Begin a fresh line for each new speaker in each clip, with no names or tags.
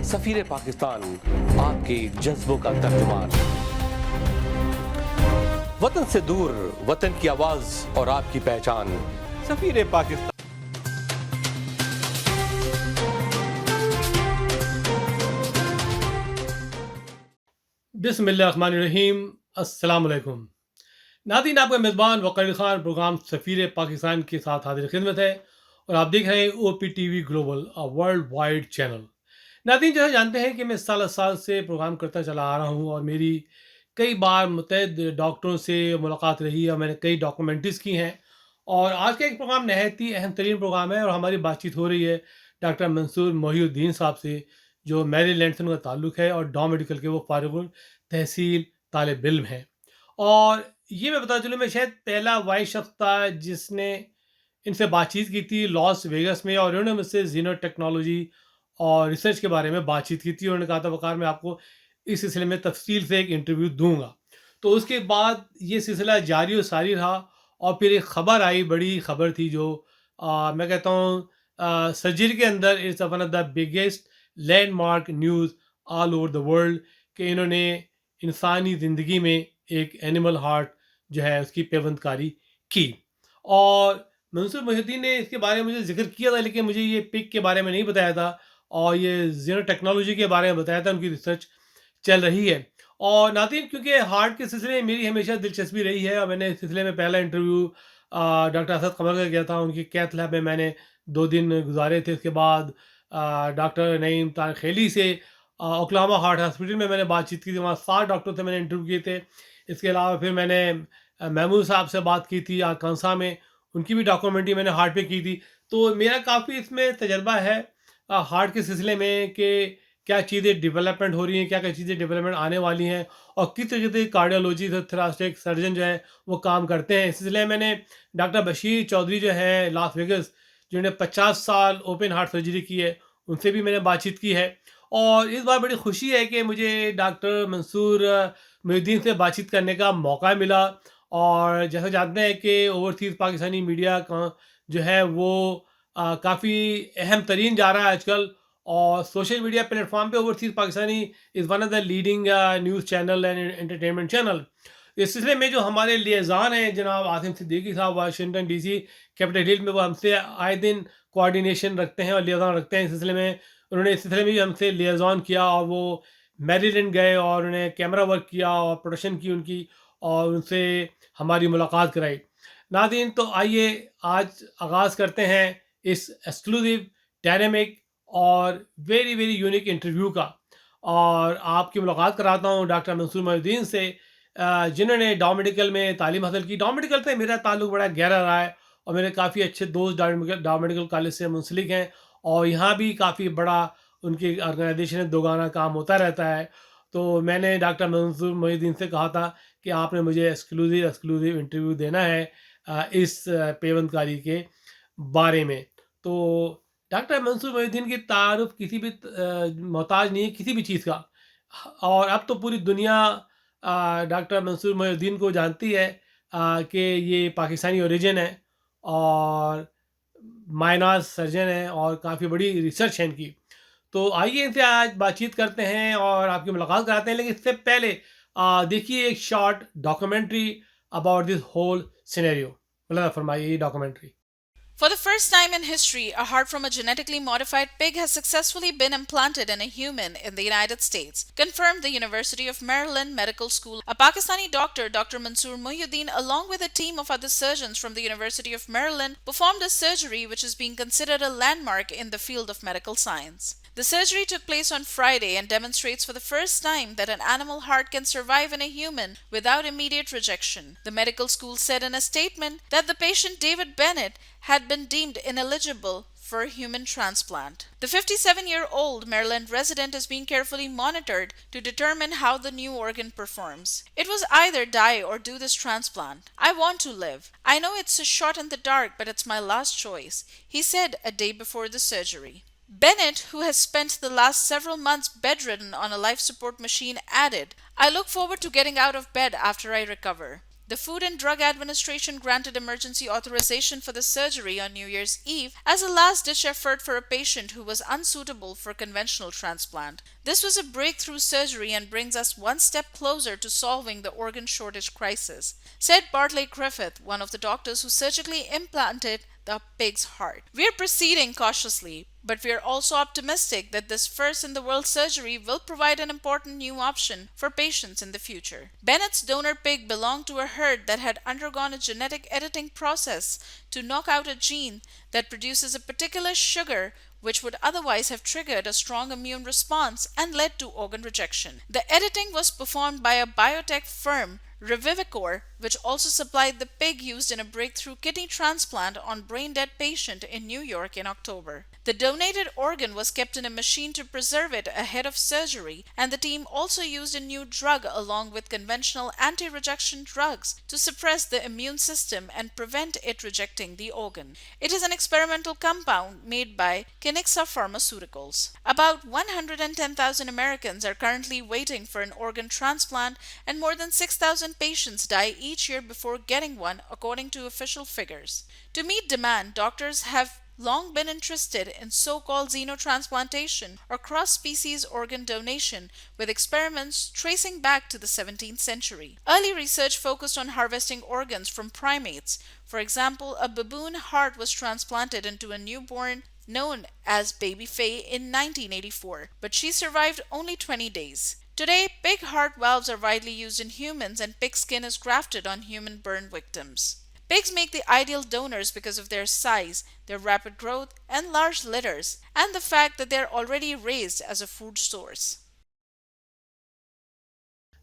سفیر پاکستان، آپ کے جذبوں کا ترجمان۔ وطن سے دور، وطن کی آواز اور آپ کی پہچان، سفیر پاکستان۔
بسم اللہ الرحمن الرحیم۔ السلام علیکم ناظرین، آپ کا میزبان وقار علی خان پروگرام سفیر پاکستان کے ساتھ حاضر خدمت ہے، اور آپ دیکھ رہے ہیں O P T V global, worldwide channel. ناظرین، جو ہے جانتے ہیں کہ میں سال سے پروگرام کرتا چلا آ رہا ہوں، اور میری کئی بار متعدد ڈاکٹروں سے ملاقات رہی ہے، اور میں نے کئی ڈاکومنٹریز کی ہیں، اور آج کا ایک پروگرام نہایت ہی اہم ترین پروگرام ہے، اور ہماری بات چیت ہو رہی ہے ڈاکٹر منصور محی الدین صاحب سے، جو میری لینڈ سے ان کا تعلق ہے، اور ڈاؤ میڈیکل کے وہ فارغ التحصیل طالب علم ہیں۔ اور یہ میں بتا چلوں، میں شاید پہلا واحد شخص تھا جس نے ان سے بات چیت کی تھی لاس ویگس میں، اور انہوں نے مجھ سے زینو ٹیکنالوجی اور ریسرچ کے بارے میں بات چیت کی تھی، اور انہوں نے کہا تھا وقار میں آپ کو اس سلسلے میں تفصیل سے ایک انٹرویو دوں گا۔ تو اس کے بعد یہ سلسلہ جاری و ساری رہا، اور پھر ایک خبر آئی، بڑی خبر تھی، جو میں کہتا ہوں سرجری کے اندر it's one of the biggest landmark news all over the world, کہ انہوں نے انسانی زندگی میں ایک اینیمل ہارٹ جو ہے اس کی پیوند کاری کی۔ اور منصور محی الدین نے اس کے بارے میں مجھے ذکر کیا تھا، لیکن مجھے یہ پک کے بارے میں نہیں بتایا تھا، اور یہ زینو ٹیکنالوجی کے بارے میں بتایا تھا، ان کی ریسرچ چل رہی ہے۔ اور ناظرین، کیونکہ ہارٹ کے سلسلے میں میری ہمیشہ دلچسپی رہی ہے، اور میں نے اس سلسلے میں پہلا انٹرویو ڈاکٹر اسد قمر کا کیا تھا، ان کی کیتھ لیب میں نے 2 دن گزارے تھے۔ اس کے بعد ڈاکٹر نعیم طارق خیلی سے اوکلاہوما ہارٹ ہاسپٹل میں نے بات چیت کی تھی، وہاں 7 ڈاکٹر سے میں نے انٹرویو کیے تھے۔ اس کے علاوہ پھر میں نے محمود صاحب سے بات کی تھی کانسا میں، ان کی بھی ڈاکومنٹری میں نے ہارٹ پہ کی تھی۔ تو میرا کافی اس میں تجربہ ہے ہارٹ کے سلسلے میں، کہ کیا چیزیں ڈیولپمنٹ ہو رہی ہیں، کیا کیا چیزیں ڈیولپمنٹ آنے والی ہیں، اور کس طریقے سے کارڈیولوجی تھراسٹک سرجن جو ہے وہ کام کرتے ہیں۔ اس سلسلے میں میں نے ڈاکٹر بشیر چودھری جو ہے لاس ویگس، جنہوں نے 50 سال اوپن ہارٹ سرجری کی ہے، ان سے بھی میں نے بات چیت کی ہے۔ اور اس بار بڑی خوشی ہے کہ مجھے ڈاکٹر منصور محی الدین سے بات چیت کرنے کا موقع ملا۔ اور جیسا جانتے ہیں کہ اوورسیز پاکستانی میڈیا کا جو ہے وہ کافی اہم ترین جا رہا ہے آج کل، اور سوشل میڈیا پلیٹ فارم پہ overseas Pakistani is one of the leading news channel and entertainment channel. اس سلسلے میں جو ہمارے لیزان ہیں جناب عاصم صدیقی صاحب، واشنگٹن ڈی سی کیپٹل ہل میں، وہ ہم سے آئے دن کوآرڈینیشن رکھتے ہیں اور لیزان رکھتے ہیں۔ اس سلسلے میں انہوں نے اس سلسلے میں بھی ہم سے لیزان کیا، اور وہ میری لینڈ گئے اور انہیں کیمرہ ورک کیا اور پروڈکشن کی ان کی، اور ان سے ہماری ملاقات کرائی۔ ناظرین، تو آئیے آج آغاز کرتے ہیں اس ایکسکلوزیو، ڈائنامک اور ویری ویری یونیک انٹرویو کا، اور آپ کی ملاقات کراتا ہوں ڈاکٹر منصور محی الدین سے، جنہوں نے ڈاؤ میڈیکل میں تعلیم حاصل کی۔ ڈاؤ میڈیکل سے میرا تعلق بڑا گہرا رہا ہے، اور میرے کافی اچھے دوست ڈاؤ میڈیکل کالج سے منسلک ہیں، اور یہاں بھی کافی بڑا ان کی آرگنائزیشن دوگانہ کام ہوتا رہتا ہے۔ تو میں نے ڈاکٹر منصور محی الدین سے کہا تھا کہ آپ نے مجھے ایکسکلوزیو انٹرویو دینا ہے اس پیوند کاری کے بارے میں۔ تو ڈاکٹر منصور محی الدین کی تعارف کسی بھی محتاج نہیں ہے کسی بھی چیز کا، اور اب تو پوری دنیا ڈاکٹر منصور محی الدین کو جانتی ہے کہ یہ پاکستانی اوریجن ہے، اور مائناز سرجن ہیں، اور کافی بڑی ریسرچ ہے ان کی۔ تو آئیے ان سے آج بات چیت کرتے ہیں اور آپ کی ملاقات کراتے ہیں، لیکن اس سے پہلے دیکھیے ایک short documentary about this whole scenario. اللہ فرمائیے یہ documentary.
For the first time in history, a heart from a genetically modified pig has successfully been implanted in a human in the United States, confirmed the University of Maryland Medical School. A Pakistani doctor, Dr. Mansoor Mohyuddin, along with a team of other surgeons from the University of Maryland, performed a surgery which is being considered a landmark in the field of medical science. The surgery took place on Friday and demonstrates for the first time that an animal heart can survive in a human without immediate rejection. The medical school said in a statement that the patient David Bennett had been deemed ineligible for human transplant. The 57-year-old Maryland resident is being carefully monitored to determine how the new organ performs. It was either die or do this transplant. I want to live. I know it's a shot in the dark, but it's my last choice, he said a day before the surgery. Bennett, who has spent the last several months bedridden on a life support machine, added, "I look forward to getting out of bed after I recover. The Food and Drug Administration granted emergency authorization for the surgery on New Year's Eve as a last-ditch effort for a patient who was unsuitable for conventional transplant. This was a breakthrough surgery and brings us one step closer to solving the organ shortage crisis, said Bartley Griffith, one of the doctors who surgically implanted the pig's heart. We are proceeding cautiously, but we are also optimistic that this first-in-the-world surgery will provide an important new option for patients in the future. Bennett's donor pig belonged to a herd that had undergone a genetic editing process to knock out a gene that produces a particular sugar which would otherwise have triggered a strong immune response and led to organ rejection. The editing was performed by a biotech firm, Revivicor, which also supplied the pig used in a breakthrough kidney transplant on brain-dead patient in New York in October. The donated organ was kept in a machine to preserve it ahead of surgery, and the team also used a new drug along with conventional anti-rejection drugs to suppress the immune system and prevent it rejecting the organ. It is an experimental compound made by Kiniksa Pharmaceuticals. About 110,000 Americans are currently waiting for an organ transplant, and more than 6,000 patients die each year before getting one, according to official figures. To meet demand, doctors have long been interested in so-called xenotransplantation or cross-species organ donation, with experiments tracing back to the 17th century. Early research focused on harvesting organs from primates. For example, a baboon heart was transplanted into a newborn known as Baby Faye in 1984, but she survived only 20 days. Today, pig heart valves are widely used in humans, and pig skin is grafted on human burn victims. Pigs make the ideal donors because of their size, their rapid growth, and large litters, and the fact that they are already raised as a food source.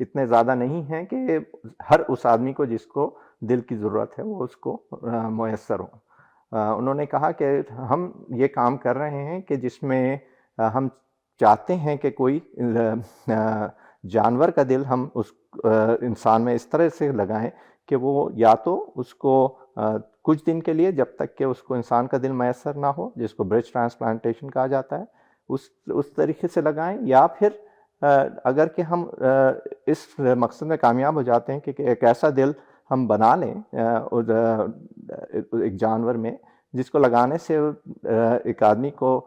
اتنے زیادہ نہیں ہیں کہ ہر اس آدمی کو جس کو دل کی ضرورت ہے وہ اس کو میسر ہوں. انہوں نے کہا کہ ہم یہ کام کر رہے ہیں کہ جس میں ہم چاہتے ہیں کہ کوئی جانور کا دل ہم اس انسان میں اس طرح سے لگائیں کہ وہ یا تو اس کو کچھ دن کے لیے جب تک کہ اس کو انسان کا دل میسر نہ ہو، جس کو برج ٹرانسپلانٹیشن کہا جاتا ہے، اس طریقے سے لگائیں، یا پھر اگر کہ ہم اس مقصد میں کامیاب ہو جاتے ہیں کہ ایک ایسا دل ہم بنا لیں ایک جانور میں جس کو لگانے سے ایک آدمی کو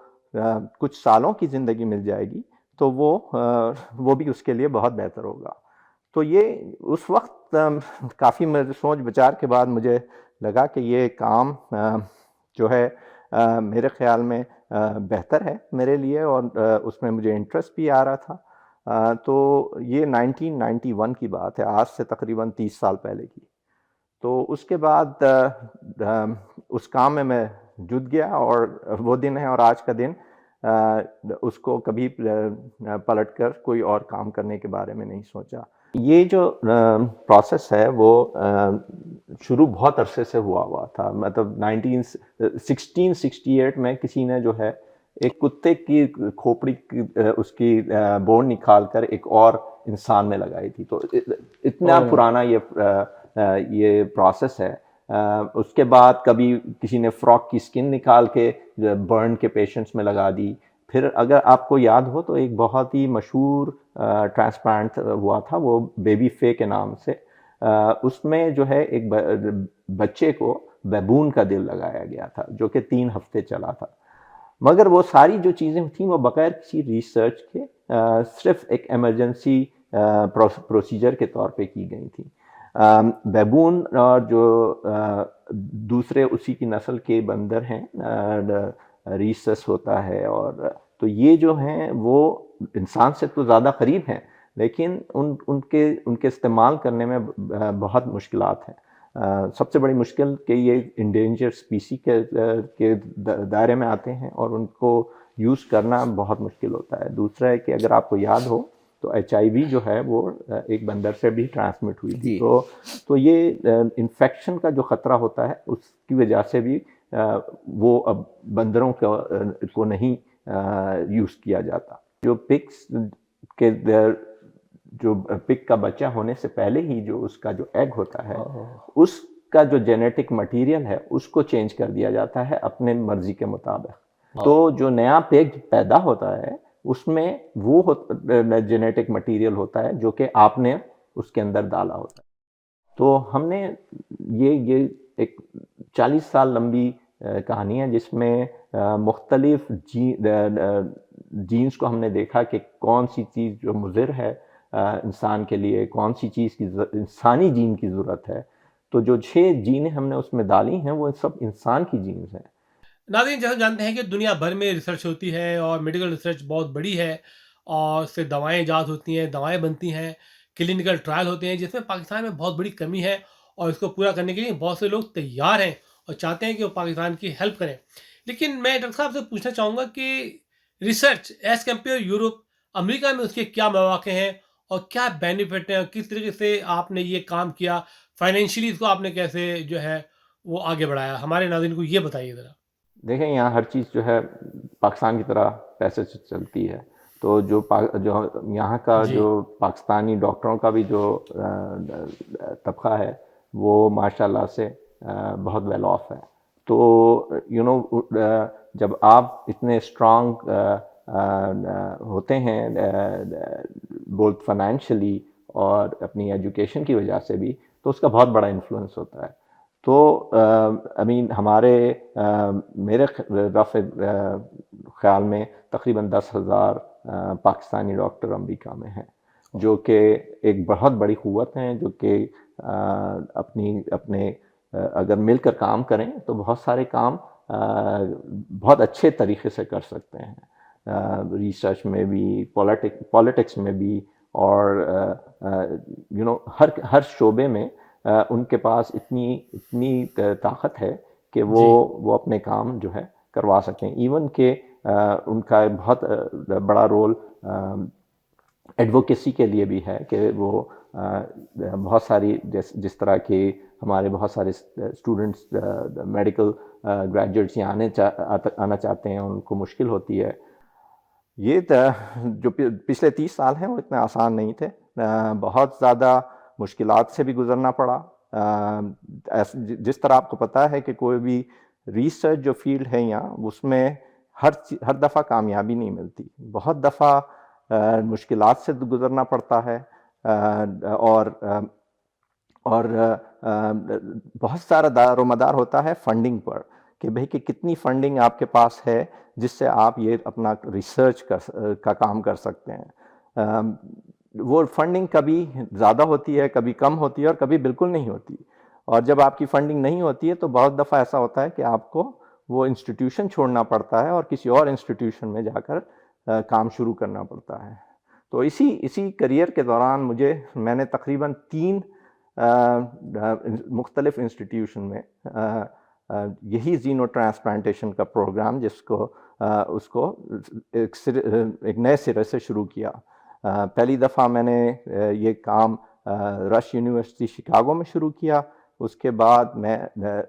کچھ سالوں کی زندگی مل جائے گی، تو وہ بھی اس کے لیے بہت بہتر ہوگا. تو یہ اس وقت کافی سوچ بچار کے بعد مجھے لگا کہ یہ کام جو ہے میرے خیال میں بہتر ہے میرے لیے، اور اس میں مجھے انٹرسٹ بھی آ رہا تھا. تو یہ 1991 کی بات ہے، آج سے تقریباً 30 سال پہلے کی. تو اس کے بعد اس کام میں جٹ گیا، اور وہ دن ہے اور آج کا دن اس کو کبھی پلٹ کر کوئی اور کام کرنے کے بارے میں نہیں سوچا. یہ جو پروسیس ہے وہ شروع بہت عرصے سے ہوا تھا. مطلب 1668 میں کسی نے جو ہے ایک کتے کی کھوپڑی اس کی بون نکال کر ایک اور انسان میں لگائی تھی. تو اتنا پرانا یہ پروسیس ہے. اس کے بعد کبھی کسی نے فراک کی سکن نکال کے برن کے پیشنٹس میں لگا دی. پھر اگر آپ کو یاد ہو تو ایک بہت ہی مشہور ٹرانسپلانٹ ہوا تھا، وہ بیبی فے کے نام سے. اس میں جو ہے ایک بچے کو بیبون کا دل لگایا گیا تھا جو کہ 3 ہفتے چلا تھا. مگر وہ ساری جو چیزیں تھیں وہ بغیر کسی ریسرچ کے صرف ایک ایمرجنسی پروسیجر کے طور پہ کی گئی تھیں. بیبون اور جو دوسرے اسی کی نسل کے بندر ہیں، ریسس ہوتا ہے، اور تو یہ جو ہیں وہ انسان سے تو زیادہ قریب ہیں، لیکن ان کے استعمال کرنے میں بہت مشکلات ہیں. سب سے بڑی مشکل کہ یہ انڈینجر اسپیسی کے دائرے میں آتے ہیں اور ان کو یوز کرنا بہت مشکل ہوتا ہے. دوسرا ہے کہ اگر آپ کو یاد ہو تو HIV جو ہے وہ ایک بندر سے بھی ٹرانسمٹ ہوئی تھی. تو یہ انفیکشن کا جو خطرہ ہوتا ہے اس کی وجہ سے بھی وہ اب بندروں کو نہیں یوز کیا جاتا. جو پگس کے جو پگ کا بچہ ہونے سے پہلے ہی جو اس کا جو ایگ ہوتا ہے اس کا جو جینیٹک مٹیریل ہے اس کو چینج کر دیا جاتا ہے اپنے مرضی کے مطابق. تو جو نیا پگ پیدا ہوتا ہے اس میں وہ جینیٹک مٹیریل ہوتا ہے جو کہ آپ نے اس کے اندر ڈالا ہوتا ہے. تو ہم نے یہ ایک 40 سال لمبی کہانی ہے جس میں مختلف جینز کو ہم نے دیکھا کہ کون سی چیز جو مضر ہے انسان کے لیے، کون سی چیز کی انسانی جین کی ضرورت ہے. تو جو 6 جینیں ہم نے اس میں ڈالی ہیں وہ سب انسان کی جینز ہیں.
ناظرین، جیسا جانتے ہیں کہ دنیا بھر میں ریسرچ ہوتی ہے اور میڈیکل ریسرچ بہت بڑی ہے، اور اس سے دوائیں ایجاد ہوتی ہیں، دوائیں بنتی ہیں، کلینکل ٹرائل ہوتے ہیں، جس میں پاکستان میں بہت بڑی کمی ہے، اور اس کو پورا کرنے کے لیے بہت سے لوگ تیار ہیں اور چاہتے ہیں کہ وہ پاکستان کی ہیلپ کریں. لیکن میں ڈاکٹر صاحب سے پوچھنا چاہوں گا کہ ریسرچ ایز کمپیئر یورپ، امریکہ میں اس کے کیا مواقع ہیں اور کیا بینیفٹ ہیں، اور کس طریقے سے آپ نے یہ کام کیا، فائنینشلی اس کو آپ نے کیسے جو ہے وہ آگے بڑھایا؟ ہمارے ناظرین کو یہ بتائیے ذرا.
دیکھیں یہاں ہر چیز جو ہے پاکستان کی طرح پیسے سے چلتی ہے. تو جو یہاں کا جو پاکستانی ڈاکٹروں کا بھی جو طبقہ ہے وہ ماشاءاللہ سے بہت ویل آف ہے. تو جب آپ اتنے اسٹرانگ ہوتے ہیں بولت فائنینشلی اور اپنی ایجوکیشن کی وجہ سے بھی، تو اس کا بہت بڑا انفلوئنس ہوتا ہے. تو ہمارے میرے رف خیال میں تقریباً 10,000 پاکستانی ڈاکٹر امریکہ میں ہیں، جو کہ ایک بہت بڑی قوت ہیں، جو کہ اپنے اگر مل کر کام کریں تو بہت سارے کام بہت اچھے طریقے سے کر سکتے ہیں. ریسرچ میں بھی، پولیٹکس میں بھی، اور ہر شعبے میں ان کے پاس اتنی طاقت ہے کہ وہ اپنے کام جو ہے کروا سکتے ہیں. ایون کہ ان کا بہت بڑا رول ایڈوکیسی کے لیے بھی ہے کہ وہ بہت ساری جس طرح کے ہمارے بہت سارے اسٹوڈنٹس میڈیکل گریجویٹس یہاں آنا چاہتے ہیں، ان کو مشکل ہوتی ہے. یہ جو پچھلے 30 سال ہیں وہ اتنے آسان نہیں تھے، بہت زیادہ مشکلات سے بھی گزرنا پڑا. جس طرح آپ کو پتہ ہے کہ کوئی بھی ریسرچ جو فیلڈ ہے یہاں، اس میں ہر دفعہ کامیابی نہیں ملتی، بہت دفعہ مشکلات سے گزرنا پڑتا ہے، اور بہت سارا دار و مدار ہوتا ہے فنڈنگ پر، کہ بھئی کہ کتنی فنڈنگ آپ کے پاس ہے جس سے آپ یہ اپنا ریسرچ کا کام کر سکتے ہیں. وہ فنڈنگ کبھی زیادہ ہوتی ہے، کبھی کم ہوتی ہے، اور کبھی بالکل نہیں ہوتی. اور جب آپ کی فنڈنگ نہیں ہوتی ہے تو بہت دفعہ ایسا ہوتا ہے کہ آپ کو وہ انسٹیٹیوشن چھوڑنا پڑتا ہے اور کسی اور انسٹیٹیوشن میں جا کر کام شروع کرنا پڑتا ہے. تو اسی کریئر کے دوران میں نے تقریباً 3 مختلف انسٹیٹیوشن میں یہی زینو ٹرانسپلانٹیشن کا پروگرام اس کو ایک نئے سرے سے شروع کیا. پہلی دفعہ میں نے یہ کام رش یونیورسٹی شکاگو میں شروع کیا. اس کے بعد میں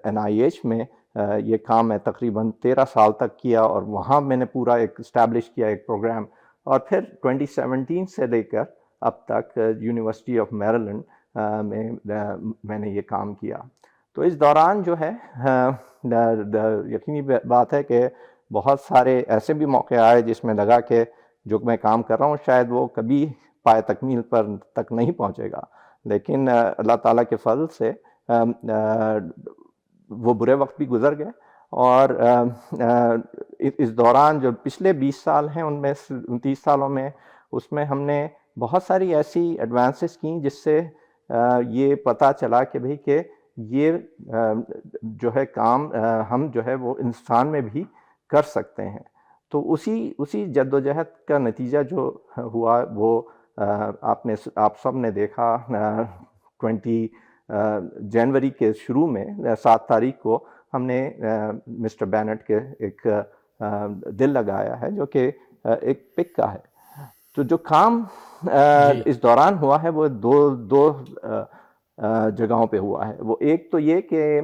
NIH میں یہ کام میں تقریباً 13 سال تک کیا، اور وہاں میں نے پورا ایک اسٹیبلش کیا ایک پروگرام. اور پھر 2017 سے لے کر اب تک یونیورسٹی آف میریلینڈ میں نے یہ کام کیا. تو اس دوران جو ہے یقینی بات ہے کہ بہت سارے ایسے بھی موقع آئے جس میں لگا کہ جو میں کام کر رہا ہوں شاید وہ کبھی پائے تکمیل پر تک نہیں پہنچے گا، لیکن اللہ تعالیٰ کے فضل سے وہ برے وقت بھی گزر گئے. اور اس دوران جو پچھلے 20 سال ہیں، ان میں 29 سالوں میں، اس میں ہم نے بہت ساری ایسی ایڈوانسز کیں جس سے یہ پتہ چلا کہ بھئی کہ یہ جو ہے کام ہم جو ہے وہ انسان میں بھی کر سکتے ہیں. تو اسی جد و جہد کا نتیجہ جو ہوا وہ آپ سب نے دیکھا. 20 جنوری کے شروع میں 7 تاریخ کو ہم نے مسٹر بینٹ کے ایک دل لگایا ہے جو کہ ایک پک کا ہے. تو جو کام اس دوران ہوا ہے وہ دو جگہوں پہ ہوا ہے. وہ ایک تو یہ کہ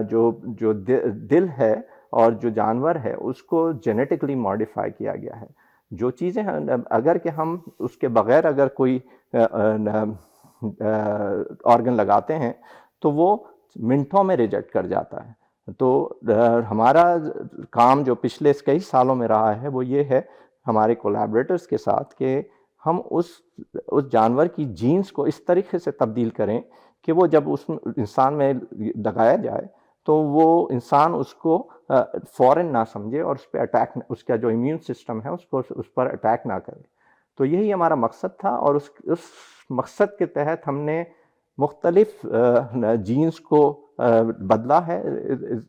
جو دل ہے اور جو جانور ہے اس کو جینیٹکلی ماڈیفائی کیا گیا ہے. جو چیزیں اگر کہ ہم اس کے بغیر اگر کوئی آرگن لگاتے ہیں تو وہ منٹوں میں ریجیکٹ کر جاتا ہے. تو ہمارا کام جو پچھلے کئی سالوں میں رہا ہے وہ یہ ہے ہمارے کولیبریٹرز کے ساتھ کہ ہم اس جانور کی جینز کو اس طریقے سے تبدیل کریں کہ وہ جب اس انسان میں لگایا جائے تو وہ انسان اس کو فوراً نہ سمجھے اور اس پہ اٹیک، اس کا جو امیون سسٹم ہے اس پر اٹیک نہ کرے. تو یہی ہمارا مقصد تھا، اور اس مقصد کے تحت ہم نے مختلف جینز کو بدلا ہے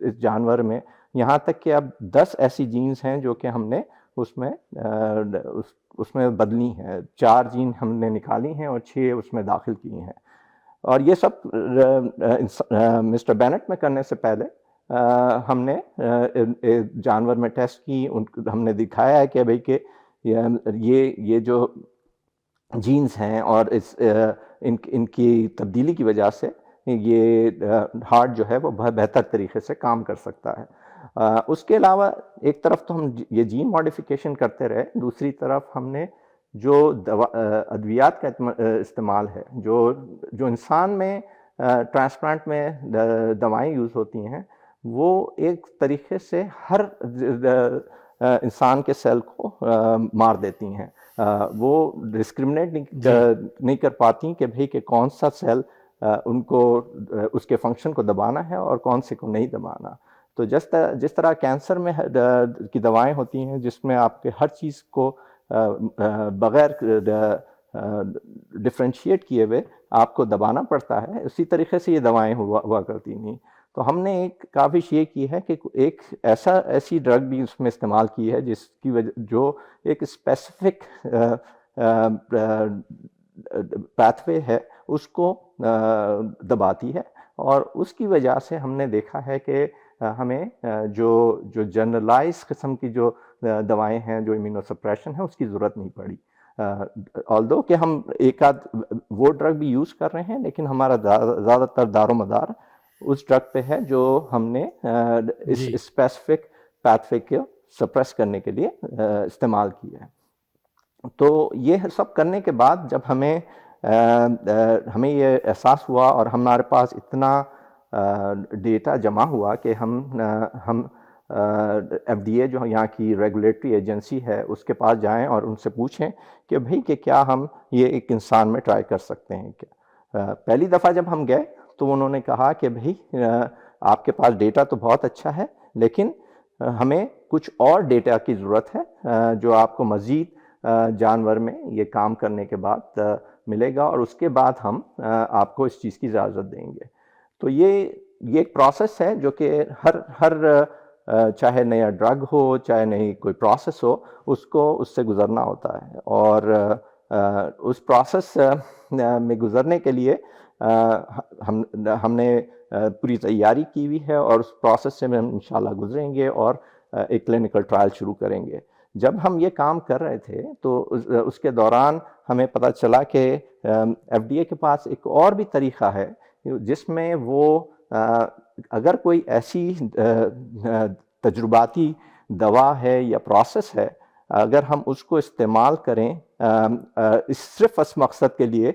اس جانور میں. یہاں تک کہ اب 10 ایسی جینز ہیں جو کہ ہم نے اس میں بدلی ہیں. 4 جین ہم نے نکالی ہیں اور 6 اس میں داخل کی ہیں. اور یہ سب مسٹر بینٹ میں کرنے سے پہلے ہم نے جانور میں ٹیسٹ کی. ہم نے دکھایا ہے کہ بھئی کہ یہ جو جینز ہیں اور ان کی تبدیلی کی وجہ سے یہ ہارٹ جو ہے وہ بہت بہتر طریقے سے کام کر سکتا ہے. اس کے علاوہ ایک طرف تو ہم یہ جین ماڈیفیکیشن کرتے رہے، دوسری طرف ہم نے جو ادویات کا استعمال ہے، جو انسان میں ٹرانسپلانٹ میں دوائیں یوز ہوتی ہیں، وہ ایک طریقے سے ہر انسان کے سیل کو مار دیتی ہیں. وہ ڈسکرمنیٹ نہیں کر پاتی کہ بھئی کہ کون سا سیل ان کو اس کے فنکشن کو دبانا ہے اور کون سے کو نہیں دبانا. تو جس طرح کینسر میں کی دوائیں ہوتی ہیں جس میں آپ کے ہر چیز کو بغیر ڈفرینشیٹ کیے ہوئے آپ کو دبانا پڑتا ہے، اسی طریقے سے یہ دوائیں ہوا کرتی نہیں. تو ہم نے ایک کاوش یہ کی ہے کہ ایک ایسی ڈرگ بھی اس میں استعمال کی ہے جس کی وجہ جو ایک اسپیسیفک پاتھ وے ہے اس کو دباتی ہے، اور اس کی وجہ سے ہم نے دیکھا ہے کہ ہمیں جو جنرلائز قسم کی جو دوائیں ہیں جو امیونو سپریشن ہے اس کی ضرورت نہیں پڑی. although کہ ہم ایک آدھ وہ ڈرگ بھی یوز کر رہے ہیں، لیکن ہمارا زیادہ تر دار و مدار اس ڈرگ پہ ہے جو ہم نے اس
جی
اسپیسیفک پیتھوے کو سپریس کرنے کے لیے استعمال کیا ہے۔ تو یہ سب کرنے کے بعد جب ہمیں یہ احساس ہوا اور ہمارے پاس اتنا ڈیٹا جمع ہوا کہ ہم ایف ڈی اے جو یہاں کی ریگولیٹری ایجنسی ہے اس کے پاس جائیں اور ان سے پوچھیں کہ بھئی کہ کیا ہم یہ ایک انسان میں ٹرائی کر سکتے ہیں کیا۔ پہلی دفعہ جب ہم گئے تو انہوں نے کہا کہ بھئی آپ کے پاس ڈیٹا تو بہت اچھا ہے، لیکن ہمیں کچھ اور ڈیٹا کی ضرورت ہے جو آپ کو مزید جانور میں یہ کام کرنے کے بعد ملے گا، اور اس کے بعد ہم آپ کو اس چیز کی اجازت دیں گے۔ تو یہ ایک پروسیس ہے جو کہ ہر چاہے نیا ڈرگ ہو، چاہے نئی کوئی پروسیس ہو، اس سے گزرنا ہوتا ہے، اور اس پروسیس میں گزرنے کے لیے ہم نے پوری تیاری کی ہوئی ہے، اور اس پروسیس سے ہم انشاءاللہ گزریں گے اور ایک کلینکل ٹرائل شروع کریں گے۔ جب ہم یہ کام کر رہے تھے تو اس کے دوران ہمیں پتہ چلا کہ ایف ڈی اے کے پاس ایک اور بھی طریقہ ہے جس میں وہ اگر کوئی ایسی تجرباتی دوا ہے یا پروسیس ہے، اگر ہم اس کو استعمال کریں صرف اس مقصد کے لیے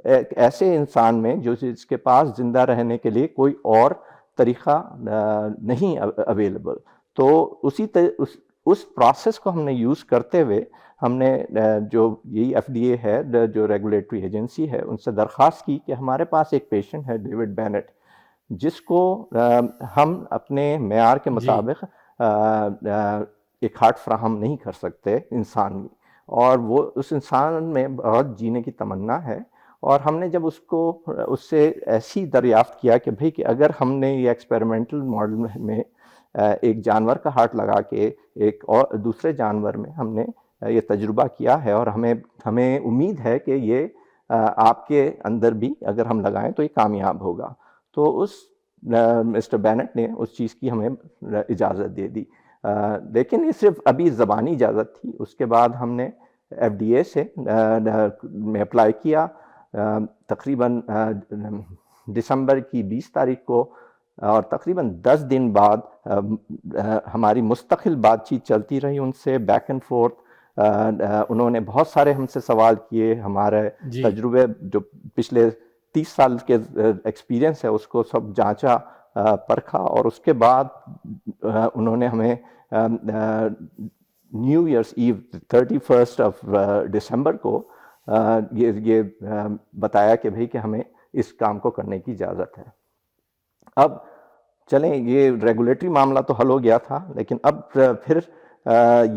ایک ایسے انسان میں جس کے پاس زندہ رہنے کے لیے کوئی اور طریقہ نہیں اویلیبل، تو اس پروسیس کو ہم نے یوز کرتے ہوئے ہم نے جو یہی ایف ڈی اے ہے جو ریگولیٹری ایجنسی ہے ان سے درخواست کی کہ ہمارے پاس ایک پیشنٹ ہے ڈیوڈ بینٹ، جس کو ہم اپنے معیار کے مطابق ایک ہارٹ فراہم نہیں کر سکتے انسان کی، اور وہ اس انسان میں بہت جینے کی تمنا ہے، اور ہم نے جب اس سے ایسی دریافت کیا کہ بھئی کہ اگر ہم نے یہ ایکسپیریمنٹل ماڈل میں ایک جانور کا ہارٹ لگا کے ایک اور دوسرے جانور میں ہم نے یہ تجربہ کیا ہے، اور ہمیں امید ہے کہ یہ آپ کے اندر بھی اگر ہم لگائیں تو یہ کامیاب ہوگا، تو مسٹر بینٹ نے اس چیز کی ہمیں اجازت دے دی، لیکن یہ صرف ابھی زبانی اجازت تھی۔ اس کے بعد ہم نے ایف ڈی اے سے میں اپلائی کیا تقریباً دسمبر کی 20 تاریخ کو، اور تقریباً 10 دن بعد ہماری مستقل بات چیت چلتی رہی ان سے، بیک اینڈ فورتھ۔ انہوں نے بہت سارے ہم سے سوال کیے، ہمارے تجربے جو پچھلے 30 سال کے ایکسپیرینس ہے اس کو سب جانچا پرکھا، اور اس کے بعد انہوں نے ہمیں نیو ایئرس ایو 31 دسمبر کو یہ بتایا کہ بھئی کہ ہمیں اس کام کو کرنے کی اجازت ہے۔ اب چلیں، یہ ریگولیٹری معاملہ تو حل ہو گیا تھا، لیکن اب پھر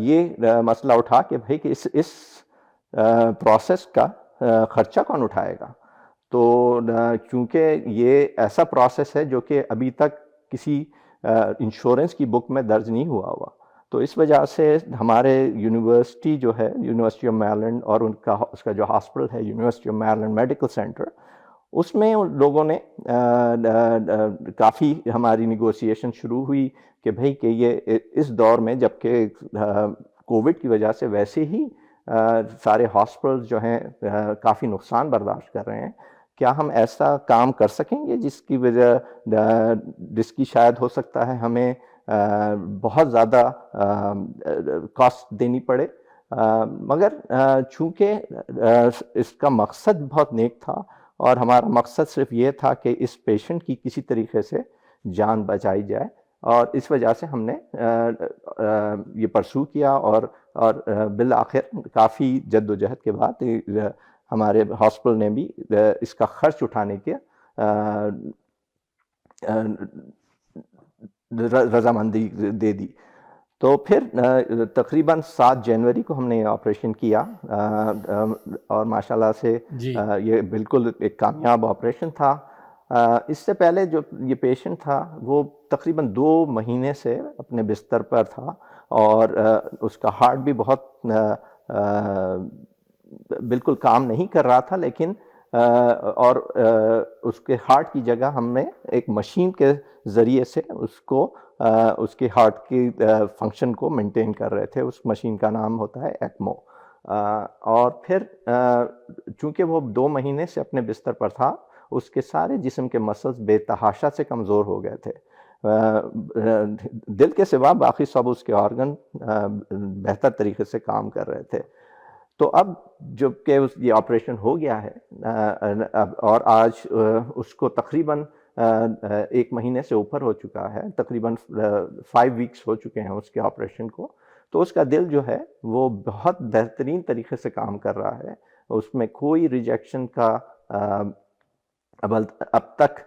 یہ مسئلہ اٹھا کہ بھئی کہ اس پروسیس کا خرچہ کون اٹھائے گا؟ تو چونکہ یہ ایسا پروسیس ہے جو کہ ابھی تک کسی انشورنس کی بک میں درج نہیں ہوا، تو اس وجہ سے ہمارے یونیورسٹی جو ہے، یونیورسٹی آف میریلینڈ، اور اس کا جو ہاسپٹل ہے university of Maryland medical centre, اس میں ان لوگوں نے کافی ہماری نیگوسیشن شروع ہوئی کہ بھئی کہ یہ اس دور میں، جبکہ کووڈ کی وجہ سے ویسے ہی سارے ہاسپٹلز جو ہیں کافی نقصان برداشت کر رہے ہیں، کیا ہم ایسا کام کر سکیں گے جس کی شاید ہو سکتا ہے ہمیں بہت زیادہ کاسٹ دینی پڑے، مگر چونکہ اس کا مقصد بہت نیک تھا، اور ہمارا مقصد صرف یہ تھا کہ اس پیشنٹ کی کسی طریقے سے جان بچائی جائے، اور اس وجہ سے ہم نے یہ پرسو کیا، اور بالآخر کافی جد و جہد کے بعد ہمارے ہاسپٹل نے بھی اس کا خرچ اٹھانے کے رضامندی دے دی۔ تو پھر تقریباً 7 جنوری کو ہم نے یہ آپریشن کیا، اور ماشاءاللہ سے یہ بالکل ایک کامیاب آپریشن تھا۔ اس سے پہلے جو یہ پیشنٹ تھا وہ تقریباً 2 مہینے سے اپنے بستر پر تھا، اور اس کا ہارٹ بھی بہت بالکل کام نہیں کر رہا تھا، لیکن اور اس کے ہارٹ کی جگہ ہم نے ایک مشین کے ذریعے سے اس کے ہارٹ کی فنکشن کو مینٹین کر رہے تھے۔ اس مشین کا نام ہوتا ہے ایکمو۔ اور پھر چونکہ وہ 2 مہینے سے اپنے بستر پر تھا، اس کے سارے جسم کے مسلز بے تحاشا سے کمزور ہو گئے تھے. دل کے سوا باقی سب اس کے آرگن بہتر طریقے سے کام کر رہے تھے. تو اب جب کہ یہ آپریشن ہو گیا ہے اور آج اس کو تقریباً 1 مہینے سے اوپر ہو چکا ہے، تقریباً 5 ویکس ہو چکے ہیں اس کے آپریشن کو، تو اس کا دل جو ہے وہ بہت بہترین طریقے سے کام کر رہا ہے. اس میں کوئی ریجیکشن کا اب تک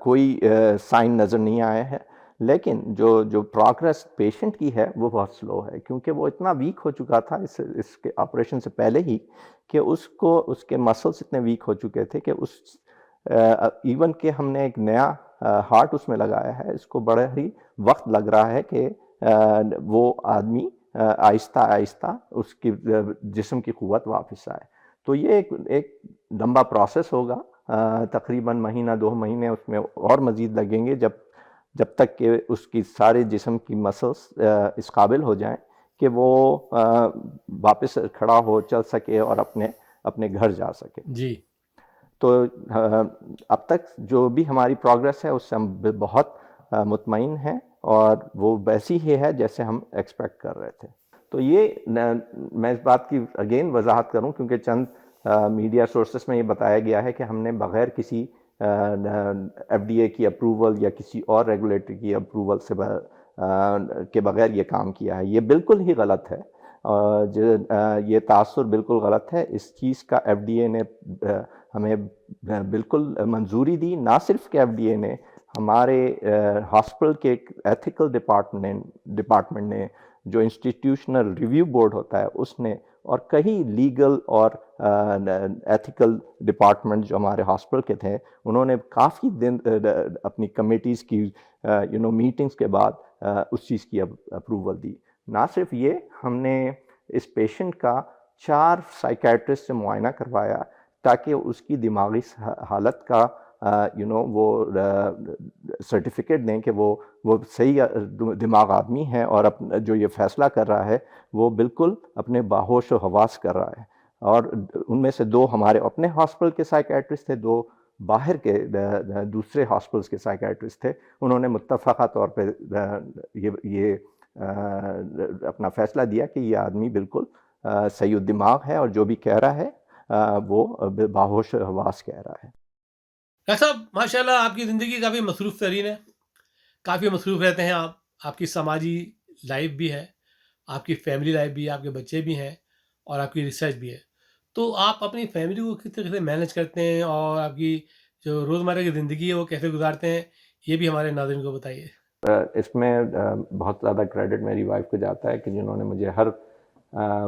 کوئی سائن نظر نہیں آیا ہے. لیکن جو پروگرس پیشنٹ کی ہے وہ بہت سلو ہے، کیونکہ وہ اتنا ویک ہو چکا تھا اس کے آپریشن سے پہلے ہی کہ اس کے مسلس اتنے ویک ہو چکے تھے کہ ایون کہ ہم نے ایک نیا ہارٹ اس میں لگایا ہے، اس کو بڑا ہی وقت لگ رہا ہے کہ وہ آدمی آہستہ آہستہ اس کی جسم کی قوت واپس آئے. تو یہ ایک لمبا پروسیس ہوگا، تقریباً 1-2 مہینے اس میں اور مزید لگیں گے جب تک کہ اس کی سارے جسم کی مسلس اس قابل ہو جائیں کہ وہ واپس کھڑا ہو چل سکے اور اپنے گھر جا سکے.
جی.
تو اب تک جو بھی ہماری پروگرس ہے اس سے ہم بہت مطمئن ہیں اور وہ ویسی ہی ہے جیسے ہم ایکسپیکٹ کر رہے تھے. تو یہ میں اس بات کی اگین وضاحت کروں کیونکہ چند میڈیا سورسز میں یہ بتایا گیا ہے کہ ہم نے بغیر کسی ایف ڈی اے کی اپروول یا کسی اور ریگولیٹری کی اپروول سے کے بغیر یہ کام کیا ہے. یہ بالکل ہی غلط ہے، یہ تاثر بالکل غلط ہے. اس چیز کا ایف ڈی اے نے ہمیں بالکل منظوری دی. نہ صرف کہ ایف ڈی اے نے، ہمارے ہاسپٹل کے ایتھیکل ڈپارٹمنٹ نے، جو انسٹیٹیوشنل ریویو بورڈ ہوتا ہے اس نے، اور کئی لیگل اور ایتھیکل ڈپارٹمنٹ جو ہمارے ہاسپٹل کے تھے، انہوں نے کافی دن اپنی کمیٹیز کی میٹنگز کے بعد اس چیز کی اپروول دی. نہ صرف یہ، ہم نے اس پیشنٹ کا 4 سائیکیٹرسٹ سے معائنہ کروایا تاکہ اس کی دماغی حالت کا وہ سرٹیفکیٹ دیں کہ وہ صحیح دماغ آدمی ہے اور جو یہ فیصلہ کر رہا ہے وہ بالکل اپنے باہوش و حواس کر رہا ہے. اور ان میں سے 2 ہمارے اپنے ہاسپٹل کے سائیکیٹرسٹ تھے، 2 باہر کے دوسرے ہاسپٹلس کے سائیکیٹرسٹ تھے. انہوں نے متفقہ طور پہ یہ اپنا فیصلہ دیا کہ یہ آدمی بالکل صحیح الدماغ ہے اور جو بھی کہہ رہا ہے وہ باہوش حواس کہہ رہا ہے.
ڈاکٹر صاحب ماشاء اللہ آپ کی زندگی کافی مصروف ترین ہے، کافی مصروف رہتے ہیں آپ کی سماجی لائف بھی ہے، آپ کی فیملی لائف بھی ہے، آپ کے بچے بھی ہیں اور آپ کی ریسرچ بھی ہے. تو آپ اپنی فیملی کو کس طریقے سے مینیج کرتے ہیں اور آپ کی جو روزمرہ کی زندگی ہے وہ کیسے گزارتے ہیں، یہ بھی ہمارے ناظرین کو بتائیے.
اس میں بہت زیادہ کریڈٹ میری وائف کو جاتا ہے کہ جنہوں نے مجھے ہر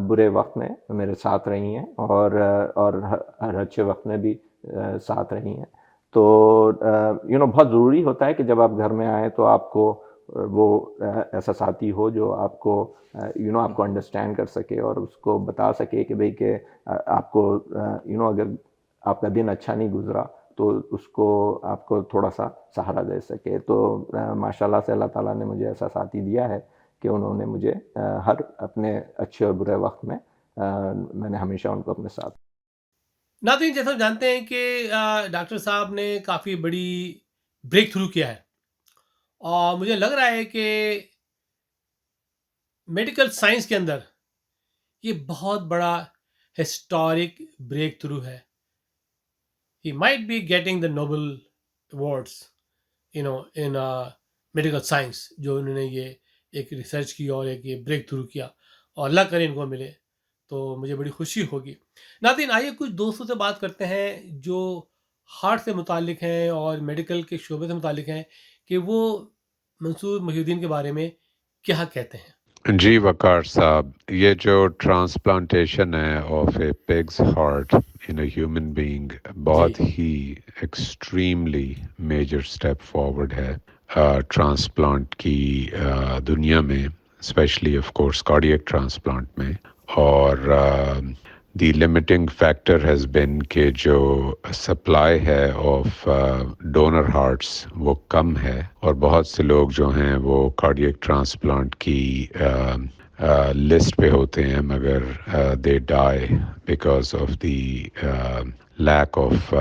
برے وقت میں میرے ساتھ رہی ہیں اور ہر اچھے وقت میں بھی ساتھ رہی ہیں. تو بہت ضروری ہوتا ہے کہ جب آپ گھر میں آئیں تو آپ کو وہ ایسا ساتھی ہو جو آپ کو آپ کو انڈرسٹینڈ کر سکے اور اس کو بتا سکے کہ بھئی کہ آپ کو اگر آپ کا دن اچھا نہیں گزرا تو اس کو آپ کو تھوڑا سا سہارا دے سکے. تو ماشاءاللہ سے اللہ تعالیٰ نے مجھے ایسا ساتھی دیا ہے کہ انہوں نے مجھے ہر اپنے اچھے اور برے وقت میں نے ہمیشہ ان کو اپنے ساتھ.
ناظرین جیسا جانتے ہیں کہ ڈاکٹر صاحب نے کافی بڑی بریک تھرو کیا ہے اور مجھے لگ رہا ہے کہ میڈیکل سائنس کے اندر یہ بہت بڑا ہسٹورک بریک تھرو ہے. He might be getting the Nobel Awards, in medical science, جو انہوں نے یہ ایک ریسرچ کی اور ایک یہ بریک تھرو کیا اور اللہ کرے ان کو ملے تو مجھے بڑی خوشی ہوگی. ناظرین آئیے کچھ دوستوں سے بات کرتے ہیں جو ہارٹ سے متعلق ہیں اور میڈیکل کے شعبے سے متعلق ہیں کہ وہ منصور محی الدین کے بارے میں کیا کہتے ہیں.
جی وقار صاحب، یہ جو ٹرانسپلانٹیشن ہے of a pig's heart in a human being بہت ہی ایکسٹریملی میجر سٹیپ فارورڈ ہے ٹرانسپلانٹ کی دنیا میں، especially of course cardiac transplant میں. اور the limiting factor has been کہ جو سپلائی ہے آف ڈونر ہارٹس وہ کم ہے اور بہت سے لوگ جو ہیں وہ کارڈیک ٹرانسپلانٹ کی لسٹ پہ ہوتے ہیں مگر they die because of the lack of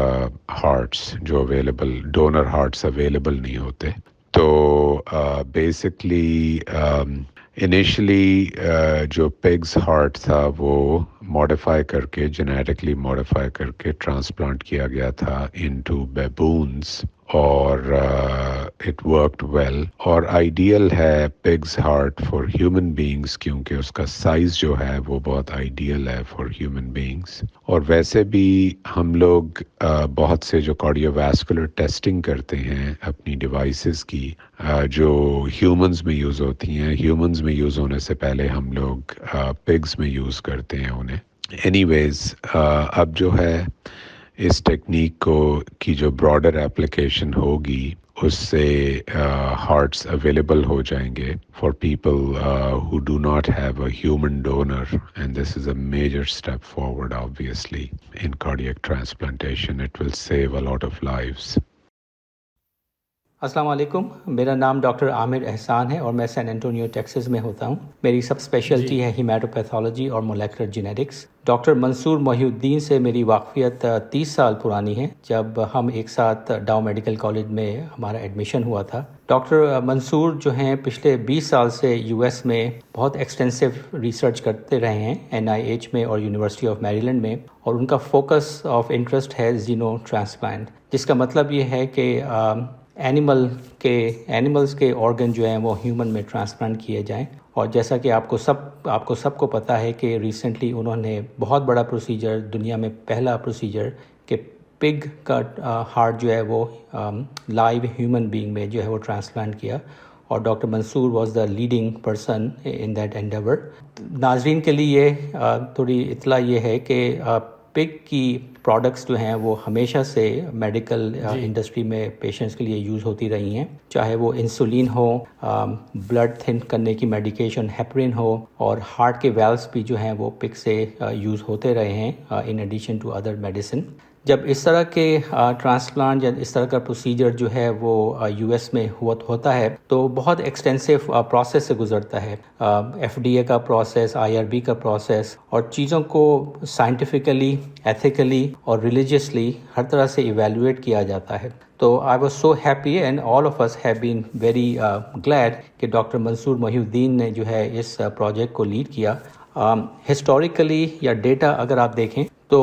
hearts جو اویلیبل ڈونر ہارٹس اویلیبل نہیں ہوتے. تو بیسکلی انیشلی جو پگز ہارٹ تھا وہ ماڈیفائی کر کے جینیٹکلی ماڈیفائی کر کے ٹرانسپلانٹ کیا گیا تھا انٹو بیبونز اور اٹ ورکڈ ویل. اور آئیڈیل ہے pigs heart for human beings کیونکہ اس کا سائز جو ہے وہ بہت آئیڈیل ہے فار ہیومن بینگس. اور ویسے بھی ہم لوگ بہت سے جو کارڈیو ویسکولر ٹیسٹنگ کرتے ہیں اپنی ڈیوائسز کی جو ہیومنز میں یوز ہوتی ہیں، ہیومنز میں یوز ہونے سے پہلے ہم لوگ پگز میں یوز کرتے ہیں انہیں. اینی ویز اب جو ہے اس ٹیکنیک کی جو براڈر اپلیکیشن ہوگی اس سے ہارٹس اویلیبل ہو جائیں گے for people who do not have a human donor, and this is a major step forward obviously in cardiac transplantation. It will save a lot of lives.
السلام علیکم، میرا نام doctor عامر احسان ہے اور میں سین انٹونیو ٹیکسس میں ہوتا ہوں. میری سب اسپیشلٹی ہے ہیمیٹوپیتھولوجی اور مولیکولر جینیٹکس. ڈاکٹر منصور محی الدین سے میری واقفیت 30 سال پرانی ہے جب ہم ایک ساتھ ڈاؤ میڈیکل کالج میں ہمارا ایڈمیشن ہوا تھا. ڈاکٹر منصور جو ہیں پچھلے 20 سال سے یو ایس میں بہت ایکسٹینسو ریسرچ کرتے رہے ہیں NIH میں اور یونیورسٹی آف میریلینڈ میں، اور ان کا فوکس آف انٹرسٹ ہے زینو ٹرانسپلانٹ، جس کا مطلب یہ ہے کہ اینیملز کے آرگن جو ہیں وہ ہیومن میں ٹرانسپلانٹ کیے جائیں. اور جیسا کہ آپ کو سب کو پتہ ہے کہ ریسنٹلی انہوں نے بہت بڑا پروسیجر، دنیا میں پہلا پروسیجر کہ پگ کا ہارٹ جو ہے وہ لائیو ہیومن بینگ میں جو ہے وہ ٹرانسپلانٹ کیا، اور doctor Mansoor was the leading person in that endeavour. ناظرین کے لیے تھوڑی اطلاع یہ ہے کہ پگ کی پروڈکٹس جو ہیں وہ ہمیشہ سے میڈیکل انڈسٹری میں پیشنٹس کے لیے یوز ہوتی رہی ہیں، چاہے وہ انسولین ہو، بلڈ تھن کرنے کی میڈیکیشن ہیپرین ہو، اور ہارٹ کے ویلوز بھی جو ہیں وہ پگ سے یوز ہوتے رہے ہیں in addition to other medicine. جب اس طرح کے ٹرانسپلانٹ یا اس طرح کا پروسیجر جو ہے وہ یو ایس میں ہوتا ہے تو بہت ایکسٹینسو پروسیس سے گزرتا ہے، FDA کا پروسیس، IRB کا پروسیس، اور چیزوں کو سائنٹیفکلی، ایتھیکلی اور ریلیجیسلی ہر طرح سے ایویلویٹ کیا جاتا ہے. تو I was so happy and all of us have been very glad کہ ڈاکٹر منصور محی الدین نے جو ہے اس پروجیکٹ کو لیڈ کیا. ہسٹوریکلی یا ڈیٹا اگر آپ دیکھیں تو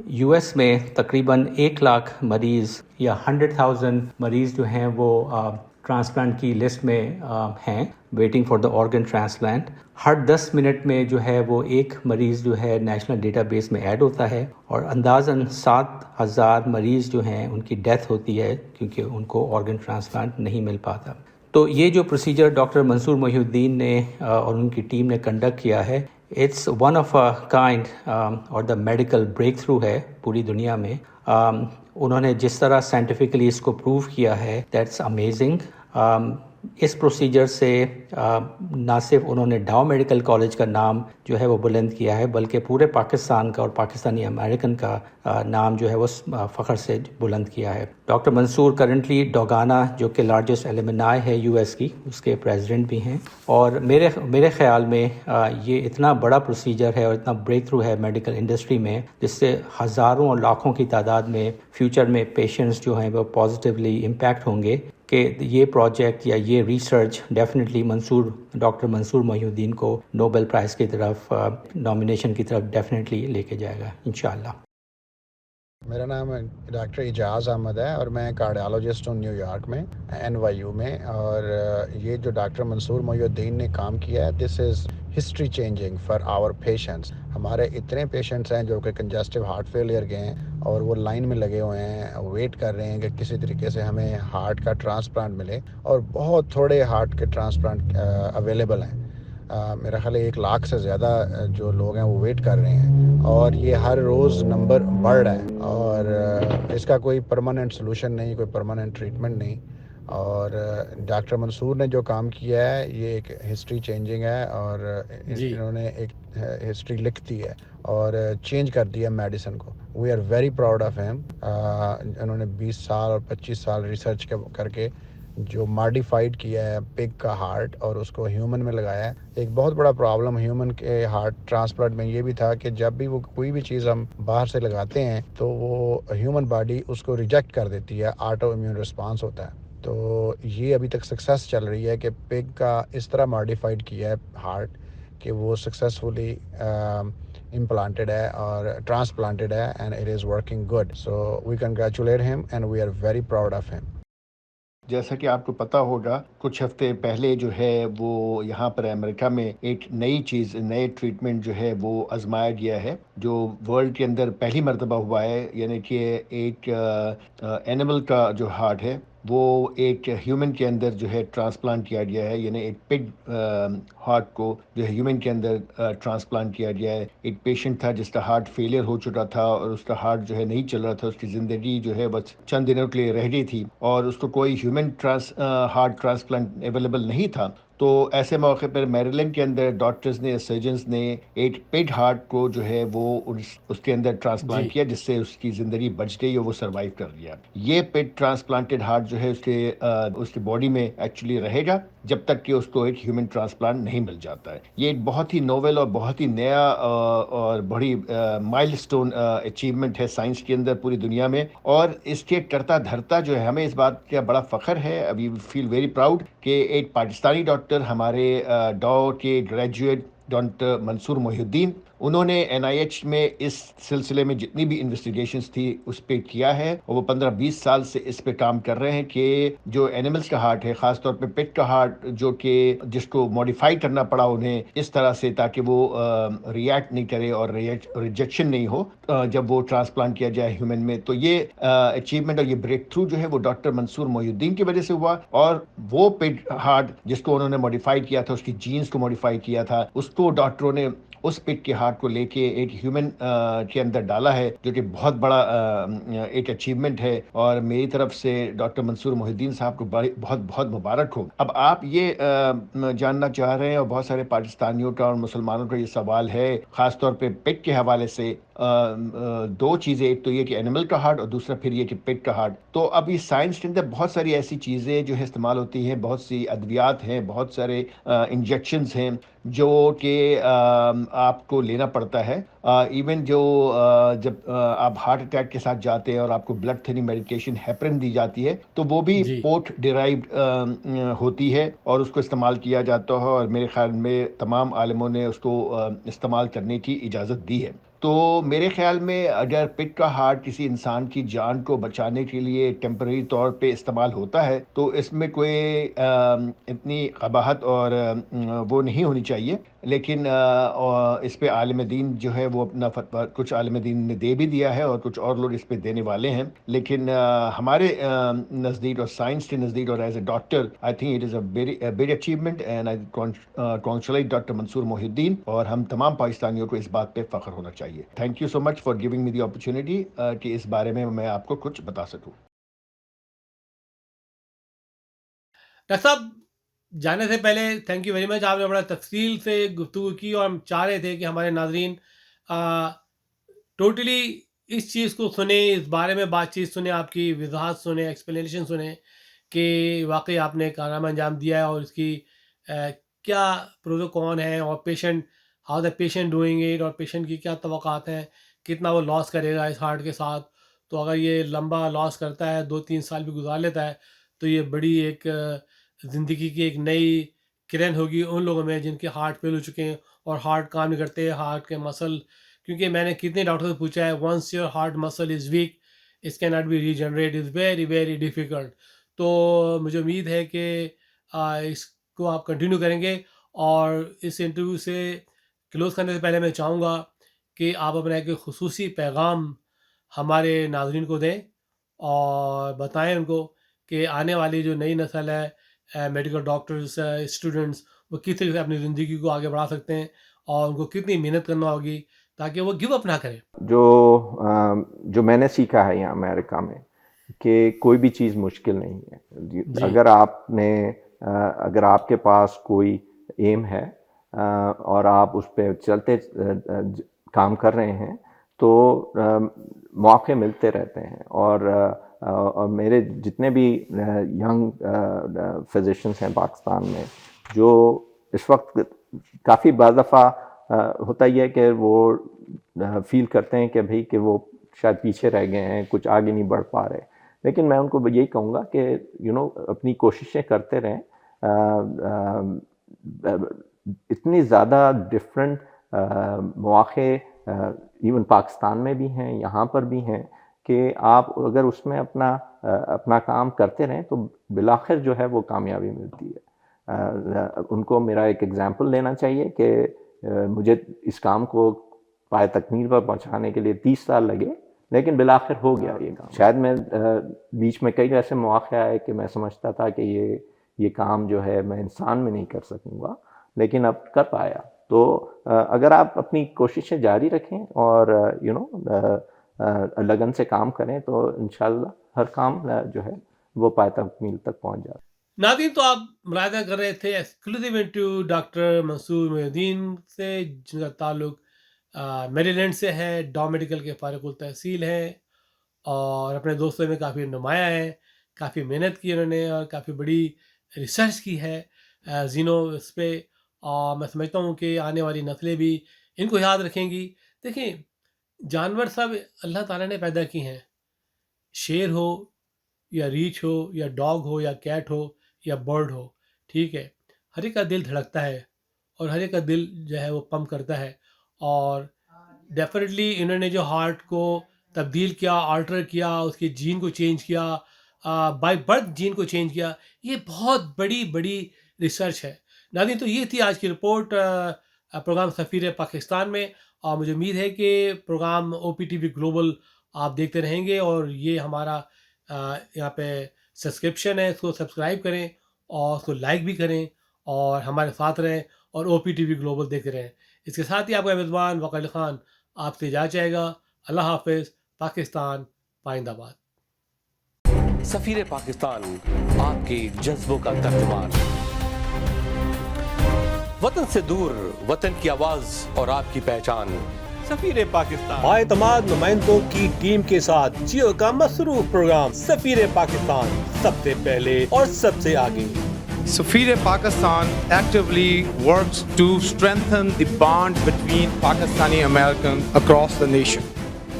یو ایس میں تقریباً 1 لاکھ مریض یا 100,000 مریض جو ہیں وہ ٹرانسپلانٹ کی لسٹ میں ہیں waiting for the organ transplant. Hare 10 minute میں جو ہے وہ ایک مریض جو ہے نیشنل ڈیٹا بیس میں ایڈ ہوتا ہے، اور اندازاً 7,000 مریض جو ہیں ان کی ڈیتھ ہوتی ہے کیونکہ ان کو آرگن ٹرانسپلانٹ نہیں مل پاتا. تو یہ جو پروسیجر ڈاکٹر منصور محی الدین نے اور ان کی ٹیم نے کنڈکٹ کیا ہے، it's one of a kind اور دا میڈیکل بریک تھرو ہے پوری دنیا میں. انہوں نے جس طرح سائنٹیفکلی اس کو پروو کیا ہے دیٹس امیزنگ. اس پروسیجر سے نہ صرف انہوں نے ڈاؤ میڈیکل کالج کا نام جو ہے وہ بلند کیا ہے بلکہ پورے پاکستان کا اور پاکستانی امریکن کا نام جو ہے وہ فخر سے بلند کیا ہے. ڈاکٹر منصور کرنٹلی ڈوگانا جو کہ لارجسٹ ایلیمنائی ہے یو ایس کی، اس کے پریزیڈنٹ بھی ہیں. اور میرے خیال میں یہ اتنا بڑا پروسیجر ہے اور اتنا بریک تھرو ہے میڈیکل انڈسٹری میں، جس سے ہزاروں اور لاکھوں کی تعداد میں فیوچر میں پیشنٹس جو ہیں وہ پازیٹیولی امپیکٹ ہوں گے کہ یہ پروجیکٹ یا یہ ریسرچ ڈیفینیٹلی ڈاکٹر منصور محی الدین کو نوبل پرائز کی طرف نامینیشن کی طرف ڈیفینیٹلی لے کے جائے گا انشاءاللہ.
میرا نام ڈاکٹر اعجاز احمد ہے اور میں کارڈیالوجسٹ ہوں نیو یارک میں NYU میں. اور یہ جو ڈاکٹر منصور محی الدین نے کام کیا ہے this is history changing for our patients. ہمارے اتنے پیشنٹس ہیں جو کہ کنجسٹیو ہارٹ فیلئر کے ہیں اور وہ لائن میں لگے ہوئے ہیں، ویٹ کر رہے ہیں کہ کسی طریقے سے ہمیں ہارٹ کا ٹرانسپلانٹ ملے، اور بہت تھوڑے ہارٹ کے ٹرانسپلانٹ اویلیبل ہیں. میرا خیال ہے 1 لاکھ سے زیادہ جو لوگ ہیں وہ ویٹ کر رہے ہیں، اور یہ ہر روز نمبر بڑھ رہا ہے، اور اس کا کوئی پرماننٹ سلوشن نہیں، کوئی پرماننٹ ٹریٹمنٹ نہیں. اور ڈاکٹر منصور نے جو کام کیا ہے یہ ایک ہسٹری چینجنگ ہے، اور انہوں نے ایک ہسٹری لکھ دی ہے اور چینج کر دیا میڈیسن کو. We are very proud of him. انہوں نے 20 سال اور 25 سال ریسرچ کر کے جو ماڈیفائڈ کیا ہے پگ کا ہارٹ اور اس کو ہیومن میں لگایا ہے. ایک بہت بڑا پرابلم ہیومن کے ہارٹ ٹرانسپلانٹ میں یہ بھی تھا کہ جب بھی وہ کوئی بھی چیز ہم باہر سے لگاتے ہیں تو وہ ہیومن باڈی اس کو ریجیکٹ کر دیتی ہے, آٹو امیون رسپانس ہوتا ہے. تو یہ ابھی تک سکسیس چل رہی ہے کہ پگ کا اس طرح ماڈیفائڈ کیا ہے ہارٹ کہ وہ سکسیزفلی امپلانٹڈ ہے اور ٹرانسپلانٹڈ ہے, and it is working good. So we congratulate him and we are very proud of him.
جیسا کہ آپ کو پتہ ہوگا کچھ ہفتے پہلے جو ہے وہ یہاں پر امریکہ میں ایک نئے ٹریٹمنٹ جو ہے وہ آزمایا گیا ہے جو ورلڈ کے اندر پہلی مرتبہ ہوا ہے. یعنی کہ ایک اینیمل کا جو ہارٹ ہے وہ ایک ہیومن کے اندر جو ہے ٹرانسپلانٹ کیا گیا ہے. یعنی ایک پگ ہارٹ کو جو ہے ہیومن کے اندر ٹرانسپلانٹ کیا گیا ہے. ایک پیشنٹ تھا جس کا ہارٹ فیلئر ہو چکا تھا اور اس کا ہارٹ جو ہے نہیں چل رہا تھا, اس کی زندگی جو ہے بس چند دنوں کے لیے رہ گئی تھی اور اس کو کوئی ہیومن ہارٹ ٹرانسپلانٹ اویلیبل نہیں تھا. تو ایسے موقع پر میریلینڈ کے اندر ڈاکٹرز نے, سرجنز نے ایک پگ ہارٹ کو جو ہے وہ اس کے اندر
جی
ٹرانسپلانٹ کیا, جس سے اس کی زندگی بچ گئی اور وہ سروائیو کر لیا. یہ پگ ٹرانسپلانٹڈ ہارٹ جو ہے اس کے باڈی میں ایکچولی رہے گا جب تک کہ اس کو ایک ہیومن ٹرانسپلانٹ نہیں مل جاتا ہے. یہ ایک بہت ہی نوول اور بہت ہی نیا اور بڑی مائل سٹون اچیومنٹ ہے سائنس کے اندر پوری دنیا میں, اور اس کے کرتا دھرتا جو ہے ہمیں اس بات کا بڑا فخر ہے. ابھی فیل ویری پراؤڈ کہ ایک پاکستانی ڈاکٹر ہمارے ڈاؤ کے گریجویٹ ڈاکٹر منصور محی الدین, انہوں نے NIH میں اس سلسلے میں جتنی بھی انویسٹیگیشنز تھی اس پہ کیا ہے, اور وہ 15-20 سال سے اس پہ کام کر رہے ہیں کہ جو اینیملز کا ہارٹ ہے, خاص طور پہ پگ کا ہارٹ جو کہ جس کو ماڈیفائی کرنا پڑا انہیں اس طرح سے تاکہ وہ ریئیکٹ نہیں کرے اور ریجیکشن نہیں ہو جب وہ ٹرانسپلانٹ کیا جائے ہیومن میں. تو یہ اچیومنٹ اور یہ بریک تھرو جو ہے وہ ڈاکٹر منصور محی الدین کی وجہ سے ہوا, اور وہ پگ ہارٹ جس کو انہوں نے ماڈیفائی کیا تھا, اس کی جینز کو ماڈیفائی کیا تھا, اس کو ڈاکٹروں نے اس پگ کے ہارٹ کو لے کے ایک ہیومن کے اندر ڈالا ہے, جو کہ بہت بڑا ایک اچیومنٹ ہے. اور میری طرف سے ڈاکٹر منصور محی الدین صاحب کو بہت بہت مبارک ہو. اب آپ یہ جاننا چاہ رہے ہیں, اور بہت سارے پاکستانیوں کا اور مسلمانوں کا یہ سوال ہے خاص طور پہ پگ کے حوالے سے, دو چیزیں, ایک تو یہ کہ اینیمل کا ہارٹ اور دوسرا پھر یہ کہ پگ کا ہارٹ. تو اب اس سائنس کے اندر بہت ساری ایسی چیزیں جو ہے استعمال ہوتی ہیں, بہت سی ادویات ہیں, بہت سارے انجیکشنز ہیں جو کہ آپ کو لینا پڑتا ہے. ایون جو جب آپ ہارٹ اٹیک کے ساتھ جاتے ہیں اور آپ کو بلڈ تھننگ میڈیکیشن ہیپرن دی جاتی ہے تو وہ بھی
جی
پورٹ ڈیرائیوڈ ہوتی ہے اور اس کو استعمال کیا جاتا ہے, اور میرے خیال میں تمام عالموں نے اس کو استعمال کرنے کی اجازت دی ہے. تو میرے خیال میں اگر پگ کا ہارٹ کسی انسان کی جان کو بچانے کے لیے ٹیمپرری طور پہ استعمال ہوتا ہے تو اس میں کوئی اتنی قباحت اور وہ نہیں ہونی چاہیے. لیکن اس پہ عالم دین جو ہے وہ اپنا فتویٰ کچھ عالم دین نے دے بھی دیا ہے اور کچھ اور لوگ اس پہ دینے والے ہیں. لیکن ہمارے نزدیک اور سائنس کے نزدیک اور as a doctor I think it is a big achievement, and I congratulate doctor Mansoor Mohiuddin, اور ہم تمام پاکستانیوں کو اس بات پہ فخر ہونا چاہیے. Thank you so much for giving me the opportunity کہ اس بارے میں آپ کو کچھ بتا سکوں.
ڈاکٹر صاحب جانے سے پہلے تھینک یو ویری مچ, آپ نے بڑا تفصیل سے گفتگو کی, اور ہم چاہ رہے تھے کہ ہمارے ناظرین ٹوٹلی اس چیز کو سنیں, اس بارے میں بات چیت سنیں, آپ کی وضاحت سنیں, ایکسپلینیشن سنیں کہ واقعی آپ نے کارنامہ انجام دیا ہے اور اس کی کیا پروز و کون ہیں, اور patient how the patient doing it, اور پیشنٹ کی کیا توقعات ہیں, کتنا وہ لاس کرے گا اس ہارٹ کے ساتھ. تو اگر یہ لمبا لاس کرتا ہے, 2-3 سال بھی گزار لیتا ہے, تو یہ بڑی ایک زندگی کی ایک نئی کرن ہوگی ان لوگوں میں جن کے ہارٹ فیل ہو چکے ہیں اور ہارٹ کام نہیں کرتے, ہارٹ کے مسل, کیونکہ میں نے کتنے ڈاکٹر سے پوچھا ہے, once your heart muscle is weak is can not be regenerate, is very very difficult. تو مجھے امید ہے کہ اس کو آپ کنٹینیو کریں گے. اور اس انٹرویو سے کلوز کرنے سے پہلے میں چاہوں گا کہ آپ اپنا ایک خصوصی پیغام ہمارے ناظرین کو دیں اور بتائیں ان کو کہ آنے والی جو نئی نسل ہے میڈیکل ڈاکٹرز, اسٹوڈنٹس, وہ کس طریقے سے اپنی زندگی کو آگے بڑھا سکتے ہیں اور ان کو کتنی محنت کرنا ہوگی تاکہ وہ گیو اپ نہ کریں.
جو میں نے سیکھا ہے یہاں امریکہ میں کہ کوئی بھی چیز مشکل نہیں ہے.
جی
اگر آپ کے پاس کوئی ایم ہے اور آپ اس پہ چلتے کام کر رہے ہیں تو موقع ملتے رہتے ہیں. اور اور میرے جتنے بھی ینگ فزیشنس ہیں پاکستان میں، جو اس وقت کافی بعض دفعہ ہوتا ہی ہے کہ وہ فیل کرتے ہیں کہ بھئی کہ وہ شاید پیچھے رہ گئے ہیں، کچھ آگے نہیں بڑھ پا رہے، لیکن میں ان کو یہی کہوں گا کہ اپنی کوششیں کرتے رہیں. اتنی زیادہ ڈفرینٹ مواقع ایون پاکستان میں بھی ہیں، یہاں پر بھی ہیں، کہ آپ اگر اس میں اپنا کام کرتے رہیں تو بالآخر جو ہے وہ کامیابی ملتی ہے. ان کو میرا ایک ایگزامپل لینا چاہیے کہ مجھے اس کام کو پائے تکمیل پر پہنچانے کے لیے 30 سال لگے، لیکن بالآخر ہو گیا یہ کام. شاید میں بیچ میں کئی ایسے مواقع آئے کہ میں سمجھتا تھا کہ یہ کام جو ہے میں انسان میں نہیں کر سکوں گا، لیکن اب کر پایا. تو اگر آپ اپنی کوششیں جاری رکھیں اور لگن سے کام کریں تو انشاءاللہ ہر کام جو ہے وہ پائے تکمیل تک پہنچ جاتا ہے.
ناظرین، تو آپ ملاحظہ کر رہے تھے ایکسکلوسیو انٹرویو ڈاکٹر منصور محی الدین سے، جن کا تعلق میری لینڈ سے ہے، ڈا میڈیکل کے فارغ التحصیل ہیں اور اپنے دوستوں میں کافی نمایاں ہیں. کافی محنت کی انہوں نے اور کافی بڑی ریسرچ کی ہے زینو اس پہ، اور میں سمجھتا ہوں کہ آنے والی نسلیں بھی ان کو یاد رکھیں گی. دیکھیں، جانور سب اللہ تعالیٰ نے پیدا کی ہیں، شیر ہو یا ریچھ ہو یا ڈاگ ہو یا کیٹ ہو یا برڈ ہو، ٹھیک ہے، ہر ایک کا دل دھڑکتا ہے اور ہر ایک کا دل جو ہے وہ پمپ کرتا ہے. اور ڈیفینیٹلی انہوں نے جو ہارٹ کو تبدیل کیا، آلٹر کیا، اس کے جین کو چینج کیا، بائی برتھ جین کو چینج کیا، یہ بہت بڑی ریسرچ ہے. ناظرین، تو یہ تھی آج کی رپورٹ پروگرام سفیر پاکستان میں، اور مجھے امید ہے کہ پروگرام OPTV گلوبل آپ دیکھتے رہیں گے، اور یہ ہمارا یہاں پہ سبسکرپشن ہے، اس کو سبسکرائب کریں اور اس کو لائک بھی کریں اور ہمارے ساتھ رہیں اور OPTV گلوبل دیکھتے رہیں. اس کے ساتھ ہی آپ کا میزبان وقار علی خان آپ سے اجازت چاہے گا. اللہ حافظ. پاکستان پائندہ باد.
سفیر پاکستان آپ کے جذبوں کا ترجمان، وطن سے دور، وطن کی آواز اور آپ کی پہچان. سفیر پاکستان
بااعتماد نمائندوں کی ٹیم کے ساتھ جیو کا مصروف پروگرام سفیر پاکستان، سب سے پہلے اور سب سے آگے.
Safir Pakistan actively works to strengthen the bond between Pakistani Americans across the nation.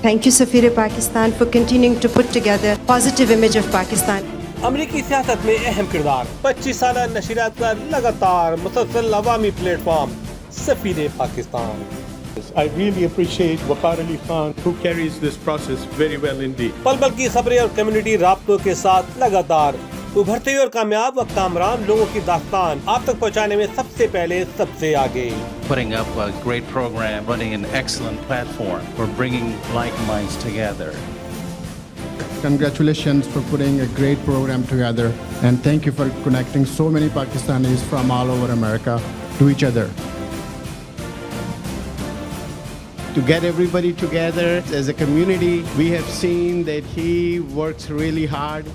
Thank you, Safir Pakistan, for continuing to put together a positive image of Pakistan.
امریکی سیاست میں اہم کردار، 25 سالہ نشریات کا لگاتار مسلسل عوامی پلیٹ فارم سفیر Pakistan.
I really appreciate Waqar Ali Khan, who carries this process very well indeed.
پل پل کی خبریں اور کمیونٹی رابطوں کے ساتھ لگاتار ابھرتے اور کامیاب و کامران لوگوں کی داستان آپ تک پہنچانے میں سب سے پہلے، سب سے آگے.
Putting up a great program, running an excellent platform for bringing like minds together.
Congratulations for putting a great program together, and thank you for connecting so many Pakistanis from all over America to each other.
To get everybody together as a community, we have seen that he works really hard.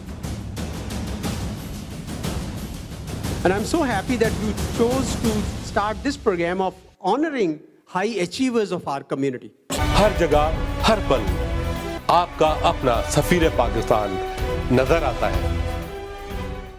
And I'm so happy that you chose to start this program of honoring high achievers of our community.
ہر جگہ، ہر پل آپ کا اپنا سفیر پاکستان نظر آتا ہے.